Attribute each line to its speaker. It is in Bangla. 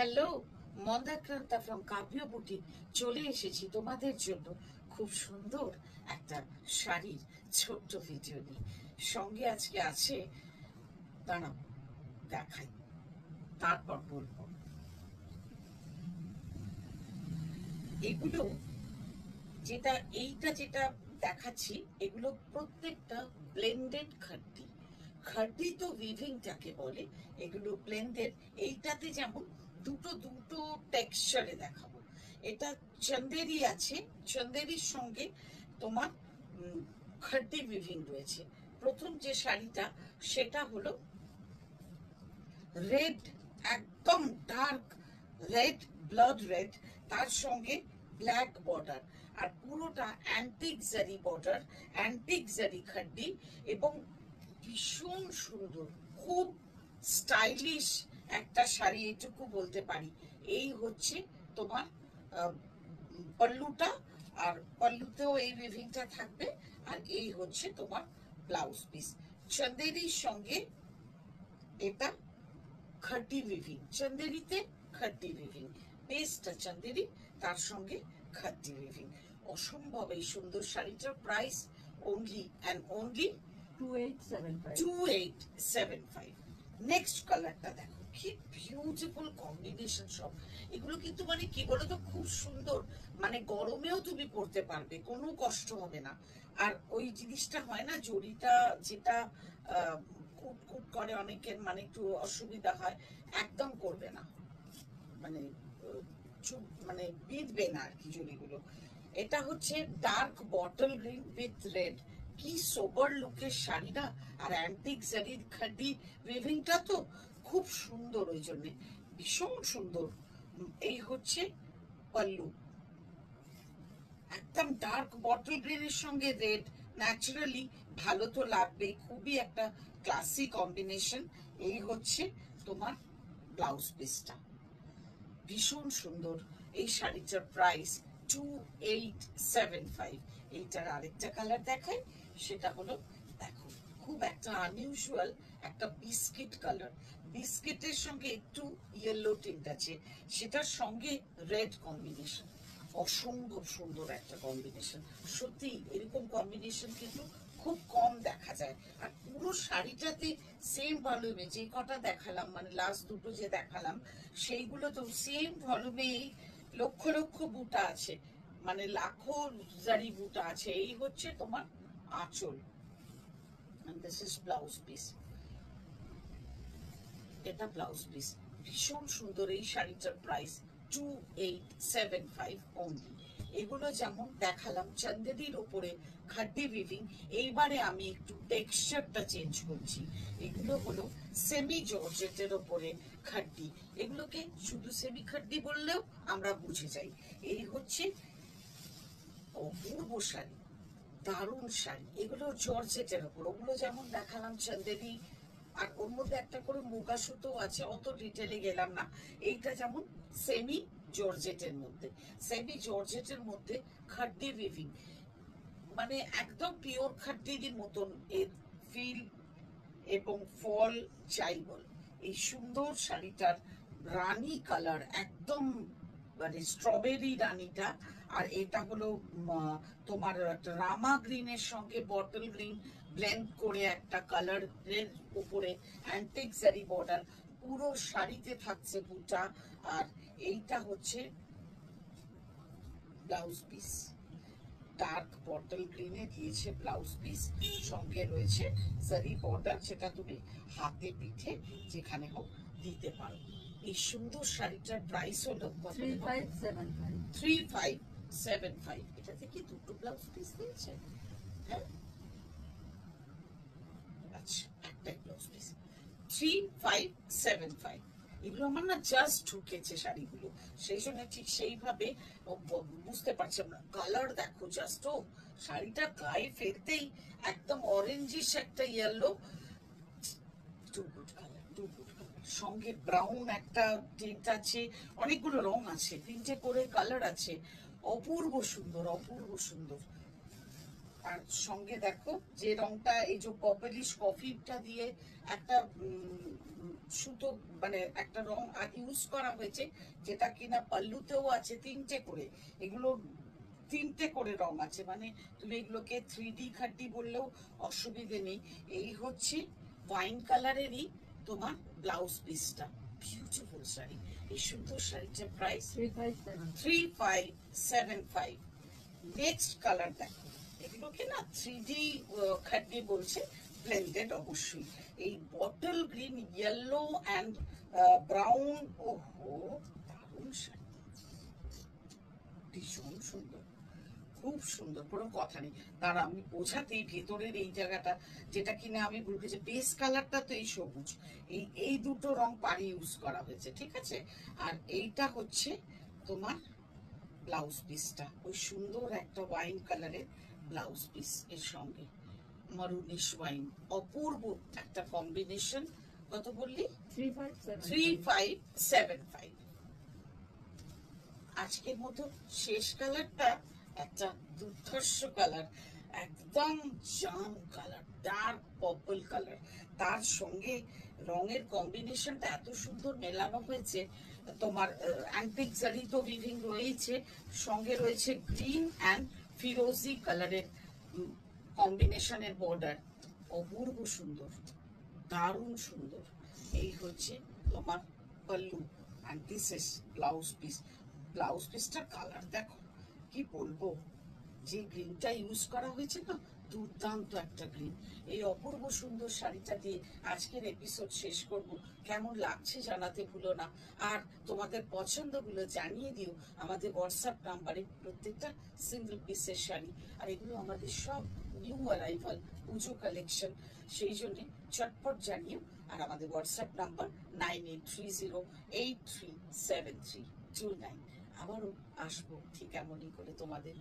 Speaker 1: হ্যালো, মন্দাক্রান্তা ফ্রম কাব্য বুটিক চলে এসেছি তোমাদের জন্য খুব সুন্দর একটা শাড়ির ছোট্ট ভিডিও নিয়ে। সঙ্গে আজকে আছে, দাঁড়াও দেখাই, তারপর বলবো। এগুলো যেটা দেখাচ্ছি, এগুলো প্রত্যেকটা ব্লেন্ডেড খাড্ডি। খাড্ডি তো উইভিংটাকে বলে, এগুলো ব্লেন্ডেড। এইটাতে যেমন দুটো দুটো টেক্সচারে দেখাবো। এটা চন্দেরি আছে, চন্দেরির সঙ্গে তোমার খাড্ডি উইভিং রয়েছে। প্রথম যে শাড়িটা সেটা হলো রেড, একদম ডার্ক রেড, ব্লাড রেড, তার সঙ্গে ব্ল্যাক বর্ডার, আর পুরোটা অ্যান্টিক জারি বর্ডার, অ্যান্টিক জারি খাড্ডি, এবং ভীষণ সুন্দর, খুব স্টাইলিশ একটা শাড়ি, এটুকু বলতে পারি। এই হচ্ছে তোমার পল্লুটা, আর পল্লুতেও এই উইভিংটা থাকবে, আর এই হচ্ছে তোমার ব্লাউজ পিস। চন্দেরির সঙ্গে এটা খাড্ডি উইভিং, চন্দেরিতে খাড্ডি উইভিং, বেসটা চন্দেরি, তার সঙ্গে খাড্ডি উইভিং। অসম্ভব এই সুন্দর শাড়িটার price only and only 2875। Next কালারটা দেখো, কি বিউটিফুল কম্বিনেশন সব। এগুলো কিন্তু মানে কি বলতো, খুব সুন্দর, মানে গরমেও তুমি পরতে পারবে, কোনো কষ্ট হবে না। আর ওই জিনিসটা হয় না, জড়িটা যেটা কুট কুট করে অনেকের, মানে একটু অসুবিধা হয়, একদম করবে না, মানে মানে বিঁধবে না আর কি জড়িগুলো। এটা হচ্ছে dark bottle green with red, কি সোবার লুকের শাড়ি না। আর অ্যান্টিক জারির খাড্ডি উইভিংটা তো খুব সুন্দর, ওই জন্য ভীষণ সুন্দর। এই হচ্ছে পল্লু, একদম ডার্ক বটল গ্রিনের সঙ্গে রেড, ন্যাচারালি ভালো তো লাগবে, খুবই একটা ক্লাসি কম্বিনেশন। এই হচ্ছে তোমার ব্লাউজ পিসটা, ভীষণ সুন্দর। এই শাড়িটার প্রাইস 2875। এইটার আরেকটা কালার দেখাই, সেটা হলো, দেখো খুব একটা আনইউজুয়াল একটা বিস্কিট কালার, বিস্কিটের সঙ্গে একটু ইয়েলো টিন্ট আছে, সেটার সঙ্গে রেড কম্বিনেশন। অসম্ভব সুন্দর একটা কম্বিনেশন, সত্যি এরকম কম্বিনেশন কিন্তু খুব কম দেখা যায়। আর পুরো শাড়িটাতে সেম ভলিউমে যে কটা দেখালাম, মানে লাস্ট দুটো যে দেখালাম, সেইগুলো তো সেম ভলিউমে লক্ষ লক্ষ বুটা আছে, মানে লাখো জারি বুটা আছে। এই হচ্ছে তোমার আঁচল, and this is blouse piece, এটা ব্লাউজ পিস। ভীষণ সুন্দর এই শাড়িটার প্রাইস 2875 অনলি। এগুলো যেমন দেখালাম চন্দেরির ওপরে খাড্ডি উইভিং, এইবারে আমি একটু টেক্সচারটা চেঞ্জ করছি। এগুলো হলো সেমি জর্জেটের ওপরে খাড্ডি, এগুলোকে শুধু সেমি খাড্ডি বললেও আমরা বুঝে যাই। এই হচ্ছে অপূর্ব শাড়ি, দারুণ শাড়ি। এগুলো জর্জেটের ওপর, ওগুলো যেমন দেখালাম চন্দেরি, আর ওর মধ্যে একটা করে মুগা সুতো আছে, অত ডিটেলে গেলাম না। এইটা যেমন সেমি জর্জেটের মধ্যে, সেমি জর্জেটের মধ্যে খাড্ডি উইভিং, মানে একদম পিওর খাড্ডির মতন এর ফিল এবং ফল চাই বল। এই সুন্দর শাড়িটার রানী কালার, একদম মানে স্ট্রবেরি রানীটা। আর এটা হলো তোমার রামা গ্রিনের সঙ্গে বটল গ্রিন ব্লেন্ড করে একটা কালারের উপরে অ্যান্টিক জারি বর্ডার, পুরো শাড়িতে থাকছে বুটা। আর এইটা হচ্ছে ব্লাউজ পিস, ডার্ক বটল গ্রিনে দিয়েছে ব্লাউজ পিস, সঙ্গে রয়েছে জারি বর্ডার, যেটা তুমি হাতে পিঠে যেখানে হোক দিতে পারো। এই সুন্দর শাড়িটার প্রাইস হলো 3575। এটা থেকে দুটো ব্লাউজ পিস দিয়েছে, হ্যাঁ আচ্ছা, একটাই ব্লাউজ পিস, 3575। এগুলো আমার না জাস্ট ঢুকেছে শাড়িগুলো, সেই জন্য ঠিক সেইভাবে বুঝতে পারছিলাম না। কালার দেখো জাস্ট, ও শাড়িটা গায়ে ফেলতেই একদম অরেঞ্জিশ একটা yellow, too good colour, too good colour. সঙ্গে ব্রাউন একটা টিন্ট আছে, অনেকগুলো রং আছে, তিনটে করে কালার আছে, অপূর্ব সুন্দর, অপূর্ব সুন্দর। আর সঙ্গে দেখো যে রংটা, এই যে পপলিশ কফিটা দিয়ে একটা সুতো মানে একটা রং ইউজ করা হয়েছে, যেটা কিনা পাল্লুতেও আছে 3টে করে। এগুলো 3টে করে রং আছে, মানে তুমি এগুলোকে 3D খাড্ডি বললেও অসুবিধে নেই। এই হচ্ছে ওয়াইন কালারেরই তোমার ব্লাউজ পিসটা। বিউটিফুল শাড়ি। এই সুন্দর শাড়িটার প্রাইস 3575। নেক্সট কালার দেখো, এগুলোকে না 3D খাড্ডি বলছে, ব্লেন্ডেড অবশ্যই। এই bottle green, yellow and brown. ওহো, দারুণ শাড়ি, ভীষণ সুন্দর, খুব সুন্দর, কোনো কথা নেই। তার আমি বোঝাতেই ভেতরের এই জায়গাটা, যেটা কিনা আমি বলবো যে বেস কালারটা তো এই সবুজ, এই দুটো রং পাড়ি ইউজ করা হয়েছে, ঠিক আছে। আর এইটা হচ্ছে তোমার ব্লাউজ পিসটা, ওই সুন্দর একটা ওয়াইন কালারের ব্লাউজ পিস, এর সঙ্গে মারুনিশ ওয়াইন, অপূর্ব একটা কম্বিনেশন। কত বললি? 3575। আজকের মতো শেষ কালারটা একটা দুর্ধর্ষ কালার, একদম জাম কালার, ডার্ক পার্পল কালার। তার সঙ্গে রঙের কম্বিনেশনটা এত সুন্দর মেলানো হয়েছে। তোমার অ্যান্টিক জারি তো উইভিং রয়েছে, সঙ্গে রয়েছে গ্রিন অ্যান্ড ফিরোজি কালারের কম্বিনেশনের বর্ডার। অপূর্ব সুন্দর, দারুণ সুন্দর। এই হচ্ছে তোমার pallu, and this is blouse piece. Blouse পিসটার কালার দেখো, কি বলবো, যে গ্রিনটা ইউজ করা হয়েছে না, দুর্দান্ত একটা গ্রিন। এই অপূর্ব সুন্দর শাড়িটা দিয়ে আজকের এপিসোড শেষ করব। কেমন লাগছে জানাতে ভুলো না, আর তোমাদের পছন্দগুলো জানিয়ে দিও আমাদের হোয়াটসঅ্যাপ নাম্বারে। প্রত্যেকটা সিঙ্গেল পিসের শাড়ি, আর এগুলো আমাদের সব নিউ অ্যারাইভাল পুজো কালেকশন, সেই জন্যে চটপট জানিও। আর আমাদের হোয়াটসঅ্যাপ নাম্বার 9830837329। আবারও আসবো ঠিক এমনই করে তোমাদের